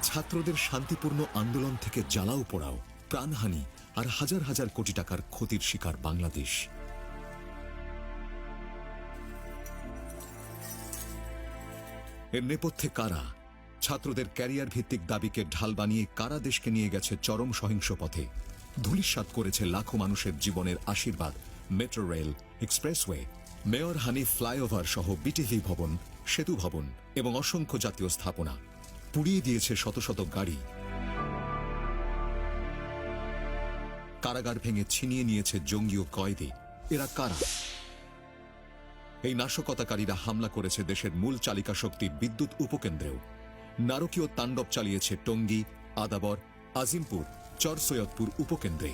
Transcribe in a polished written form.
ছাত্রদের শান্তিপূর্ণ আন্দোলন থেকে জ্বালাও পোড়াও, প্রাণহানি আর হাজার হাজার কোটি টাকার ক্ষতির শিকার বাংলাদেশ। এর নেপথ্যে কারা? ছাত্রদের ক্যারিয়ার ভিত্তিক দাবিকে ঢাল বানিয়ে কারা দেশকে নিয়ে গেছে চরম সহিংস পথে? ধূলিসাৎ করেছে লাখো মানুষের জীবনের আশীর্বাদ, metro rail, expressway, mayor Hanif flyover সহ বিটিভি ভবন, সেতু ভবন এবং অসংখ্য জাতীয় স্থাপনা। পুড়িয়ে দিয়েছে শত শত গাড়ি। কারাগার ভেঙে ছিনিয়ে নিয়েছে জঙ্গি ও কয়েদি। এরা কারা? এই নাশকতাকারীরা হামলা করেছে দেশের মূল চালিকা শক্তির বিদ্যুৎ উপকেন্দ্রেও। নারকীয় তাণ্ডব চালিয়েছে টঙ্গী, আদাবর, আজিমপুর, চর সৈয়দপুর উপকেন্দ্রে।